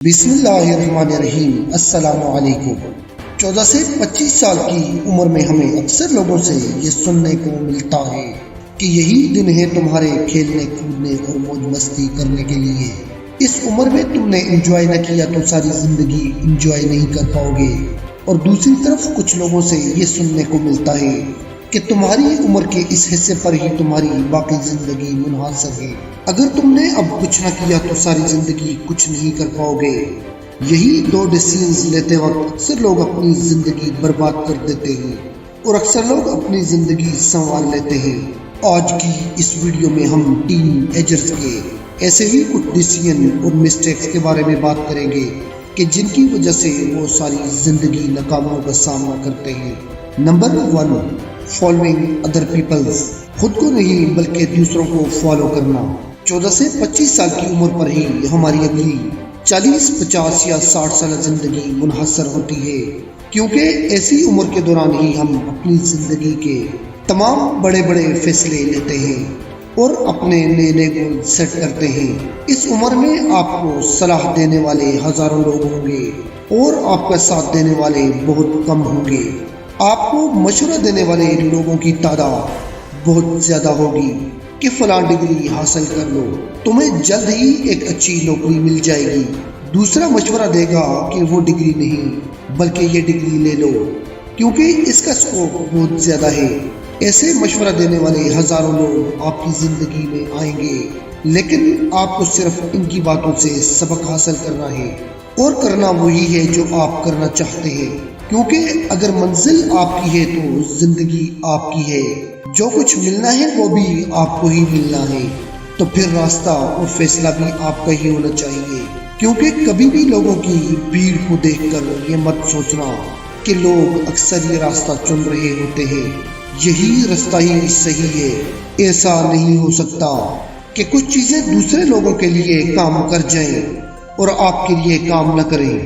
بسم اللہ الرحمن الرحیم۔ السلام علیکم۔ 14 سے 25 سال کی عمر میں ہمیں اکثر لوگوں سے یہ سننے کو ملتا ہے کہ یہی دن ہے تمہارے کھیلنے کودنے اور موج مستی کرنے کے لیے۔ اس عمر میں تم نے انجوائے نہ کیا تو ساری زندگی انجوائے نہیں کر پاؤ گے۔ اور دوسری طرف کچھ لوگوں سے یہ سننے کو ملتا ہے کہ تمہاری عمر کے اس حصے پر ہی تمہاری باقی زندگی منحصر ہے۔ اگر تم نے اب کچھ نہ کیا تو ساری زندگی کچھ نہیں کر پاؤ گے۔ یہی دو ڈیسیژنز لیتے وقت اکثر لوگ اپنی زندگی برباد کر دیتے ہیں اور اکثر لوگ اپنی زندگی سنوار لیتے ہیں۔ آج کی اس ویڈیو میں ہم ٹین ایجرز کے ایسے ہی کچھ ڈیسیژن اور مسٹیکس کے بارے میں بات کریں گے کہ جن کی وجہ سے وہ ساری زندگی ناکامیوں کا سامنا کرتے ہیں۔ Number 1، following other peoples. خود کو نہیں بلکہ دوسروں کو فالو کرنا۔ 14 سے 25 سال کی عمر پر ہی ہماری اگلی 40، 50 یا 60 سالہ زندگی منحصر ہوتی ہے، کیونکہ ایسی عمر کے دوران ہی ہم اپنی زندگی کے تمام بڑے بڑے فیصلے لیتے ہیں اور اپنے نئے نئے گول سیٹ کرتے ہیں۔ اس عمر میں آپ کو صلاح دینے والے ہزاروں لوگ ہوں گے اور آپ کا ساتھ دینے والے بہت کم ہوں گے۔ آپ کو مشورہ دینے والے لوگوں کی تعداد بہت زیادہ ہوگی کہ فلاں ڈگری حاصل کر لو، تمہیں جلد ہی ایک اچھی نوکری مل جائے گی۔ دوسرا مشورہ دے گا کہ وہ ڈگری نہیں بلکہ یہ ڈگری لے لو کیونکہ اس کا اسکوپ بہت زیادہ ہے۔ ایسے مشورہ دینے والے ہزاروں لوگ آپ کی زندگی میں آئیں گے، لیکن آپ کو صرف ان کی باتوں سے سبق حاصل کرنا ہے اور کرنا وہی ہے جو آپ کرنا چاہتے ہیں، کیونکہ اگر منزل آپ کی ہے تو زندگی آپ کی ہے۔ جو کچھ ملنا ہے وہ بھی آپ کو ہی ملنا ہے، تو پھر راستہ اور فیصلہ بھی آپ کا ہی ہونا چاہیے۔ کیونکہ کبھی بھی لوگوں کی بھیڑ کو دیکھ کر یہ مت سوچنا کہ لوگ اکثر یہ راستہ چن رہے ہوتے ہیں، یہی راستہ ہی صحیح ہے۔ ایسا نہیں ہو سکتا کہ کچھ چیزیں دوسرے لوگوں کے لیے کام کر جائیں اور آپ کے لیے کام نہ کریں،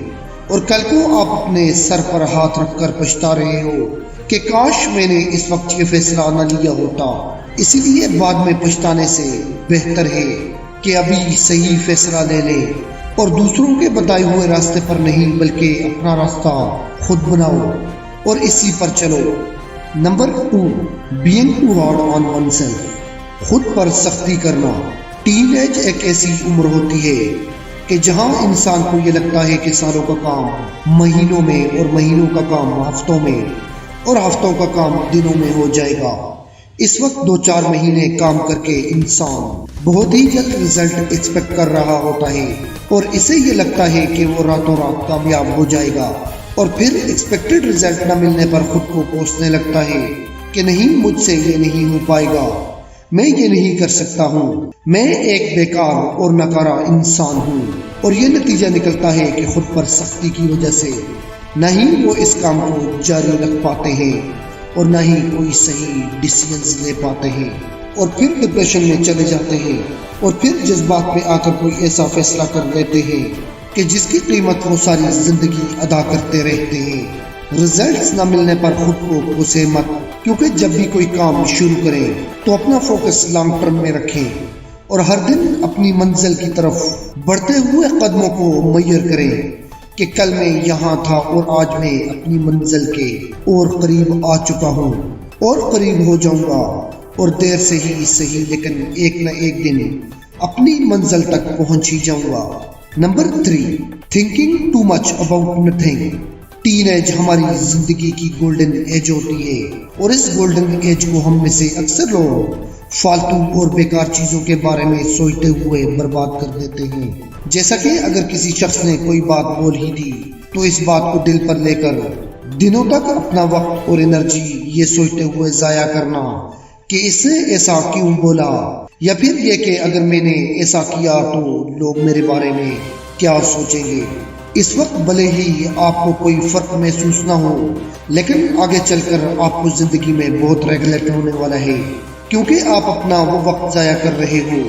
اور کل کو آپ اپنے سر پر ہاتھ رکھ کر پچھتا رہے ہو کہ کاش میں نے اس وقت یہ فیصلہ نہ لیا ہوتا۔ اسی لیے بعد میں پچھتانے سے بہتر ہے کہ ابھی صحیح فیصلہ لے لیں اور دوسروں کے بتائے ہوئے راستے پر نہیں بلکہ اپنا راستہ خود بناؤ اور اسی پر چلو۔ Number 2، being too hard on oneself۔ خود پر سختی کرنا۔ ٹین ایج ایک ایسی عمر ہوتی ہے کہ جہاں انسان کو یہ لگتا ہے کہ سالوں کا کام مہینوں میں اور مہینوں کا کام ہفتوں میں اور ہفتوں کا کام دنوں میں ہو جائے گا۔ اس وقت 2-4 مہینے کام کر کے انسان بہت ہی جلد رزلٹ ایکسپیکٹ کر رہا ہوتا ہے اور اسے یہ لگتا ہے کہ وہ راتوں رات کامیاب ہو جائے گا، اور پھر ایکسپیکٹڈ رزلٹ نہ ملنے پر خود کو کوسنے لگتا ہے کہ نہیں، مجھ سے یہ نہیں ہو پائے گا، میں یہ نہیں کر سکتا ہوں، میں ایک بیکار اور ناکارہ انسان ہوں۔ اور یہ نتیجہ نکلتا ہے کہ خود پر سختی کی وجہ سے نہ ہی وہ اس کام کو جاری رکھ پاتے ہیں اور نہ ہی کوئی صحیح ڈیسیژنز لے پاتے ہیں، اور پھر ڈپریشن میں چلے جاتے ہیں، اور پھر جذبات میں آ کر کوئی ایسا فیصلہ کر لیتے ہیں کہ جس کی قیمت وہ ساری زندگی ادا کرتے رہتے ہیں۔ رزلٹس نہ ملنے پر خود کو کوسے مت، کیونکہ جب بھی کوئی کام شروع کریں تو اپنا فوکس لانگ ٹرم میں رکھیں اور ہر دن اپنی منزل کی طرف بڑھتے ہوئے قدموں کو میئر کریں کہ کل میں یہاں تھا اور آج میں اپنی منزل کے اور قریب آ چکا ہوں اور قریب ہو جاؤں گا، اور دیر سے ہی صحیح لیکن ایک نہ ایک دن اپنی منزل تک پہنچ ہی جاؤں گا۔ Number 3، thinking too much about nothing. Teenage ہماری زندگی کی گولڈن ایج ہوتی ہے، اور اس گولڈن ایج کو ہم میں سے اکثر لوگ فالتو اور بیکار چیزوں کے بارے میں سوچتے ہوئے برباد کر دیتے ہیں۔ جیسا کہ اگر کسی شخص نے کوئی بات بول ہی دی تو اس بات کو دل پر لے کر دنوں تک اپنا وقت اور انرجی یہ سوچتے ہوئے ضائع کرنا کہ اس نے ایسا کیوں بولا، یا پھر یہ کہ اگر میں نے ایسا کیا تو لوگ میرے بارے میں کیا سوچیں گے۔ اس وقت بھلے ہی آپ کو کوئی فرق محسوس نہ ہو، لیکن آگے چل کر آپ کو زندگی میں بہت ریگریٹ ہونے والا ہے، کیونکہ آپ اپنا وہ وقت ضائع کر رہے ہو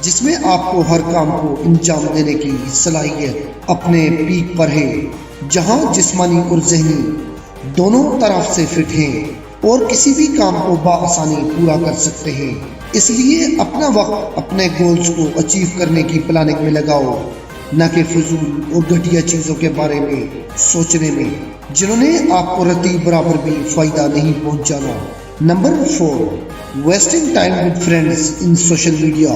جس میں آپ کو ہر کام کو انجام دینے کی صلاحیت اپنے پیک پر ہے، جہاں جسمانی اور ذہنی دونوں طرف سے فٹ ہیں اور کسی بھی کام کو بآسانی پورا کر سکتے ہیں۔ اس لیے اپنا وقت اپنے گولز کو اچیو کرنے کی پلاننگ میں لگاؤ، نہ کہ فضول اور گھٹیا چیزوں کے بارے میں سوچنے میں جنہوں نے آپ کو رتی برابر بھی فائدہ نہیں پہنچانا۔ Number 4، wasting time with friends in social media.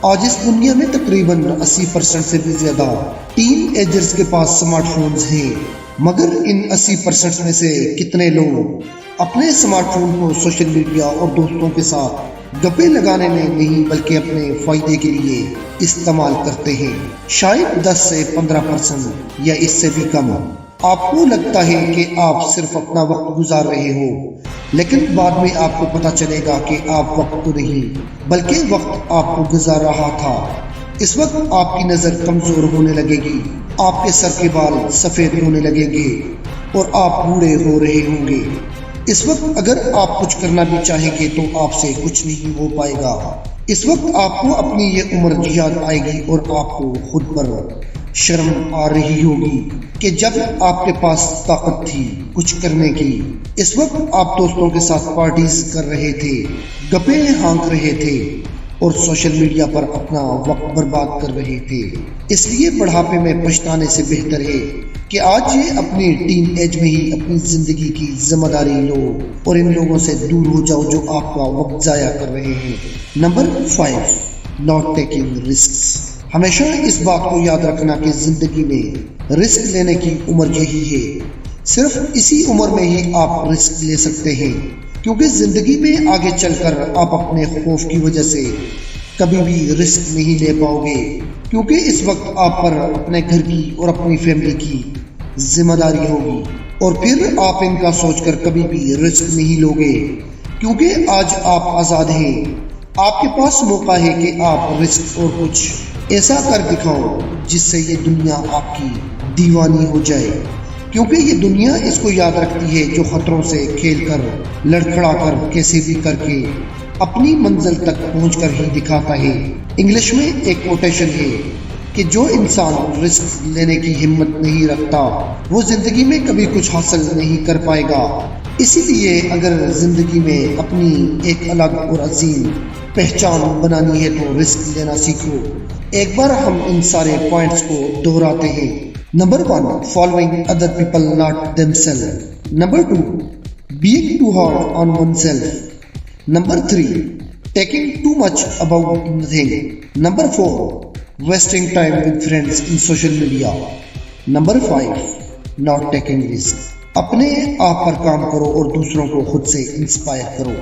آج اس دنیا میں تقریباً 80% سے بھی زیادہ ٹین ایجرز کے پاس سمارٹ فونز ہیں، مگر ان 80% میں سے کتنے لوگ اپنے سمارٹ فون کو سوشل میڈیا اور دوستوں کے ساتھ گپے لگانے میں نہیں بلکہ اپنے فائدے کے لیے استعمال کرتے ہیں؟ شاید 10 سے 15% یا اس سے بھی کم۔ آپ کو لگتا ہے کہ آپ صرف اپنا وقت گزار رہے ہو، لیکن بعد میں آپ کو پتہ چلے گا کہ آپ وقت تو نہیں بلکہ وقت آپ کو گزار رہا تھا۔ اس وقت آپ کی نظر کمزور ہونے لگے گی، آپ کے سر کے بال سفید ہونے لگیں گے اور آپ بوڑھے ہو رہے ہوں گے۔ اس وقت اگر آپ کچھ کرنا بھی چاہیں گے تو آپ سے کچھ نہیں ہو پائے گا۔ اس وقت آپ کو اپنی یہ عمر یاد آئے گی اور آپ کو خود پر شرم آ رہی ہوگی کہ جب آپ کے پاس طاقت تھی کچھ کرنے کی۔ اس وقت آپ دوستوں کے ساتھ پارٹیز کر رہے تھے، گپے ہانک رہے تھے اور سوشل میڈیا پر اپنا وقت برباد کر رہے تھے۔ اس لیے بڑھاپے میں پچھتانے سے بہتر ہے کہ آج یہ اپنی ٹین ایج میں ہی اپنی زندگی کی ذمہ داری لو اور ان لوگوں سے دور ہو جاؤ جو آپ کا وقت ضائع کر رہے ہیں۔ Number 5، not taking risks. ہمیشہ اس بات کو یاد رکھنا کہ زندگی میں رسک لینے کی عمر یہی ہے۔ صرف اسی عمر میں ہی آپ رسک لے سکتے ہیں، کیونکہ زندگی میں آگے چل کر آپ اپنے خوف کی وجہ سے کبھی بھی رسک نہیں لے پاؤ گے، کیونکہ اس وقت آپ پر اپنے گھر کی اور اپنی فیملی کی ذمہ داری ہوگی، اور پھر آپ ان کا سوچ کر کبھی بھی رسک نہیں لو گے، کیونکہ آج آپ آزاد ہیں۔ آپ کے پاس موقع ہے کہ آپ رسک اور کچھ ایسا کر دکھاؤ جس سے یہ دنیا آپ کی دیوانی ہو جائے، کیونکہ یہ دنیا اس کو یاد رکھتی ہے جو خطروں سے کھیل کر لڑکھڑا کر کیسے بھی کر کے اپنی منزل تک پہنچ کر ہی دکھاتا ہے۔ انگلش میں ایک کوٹیشن ہے کہ جو انسان رسک لینے کی ہمت نہیں رکھتا وہ زندگی میں کبھی کچھ حاصل نہیں کر پائے گا۔ اسی لیے اگر زندگی میں اپنی ایک الگ اور عظیم پہچان بنانی ہے تو رسک لینا سیکھو۔ ایک بار ہم ان سارے پوائنٹس کو دہراتے ہیں۔ Number 1، following other people not them self. Number 2، being too hard on oneself۔ Number 3، taking too much about nothing۔ Number 4، wasting time with friends in social media۔ Number 5، not taking risk۔ اپنے آپ پر کام کرو اور دوسروں کو خود سے inspire کرو۔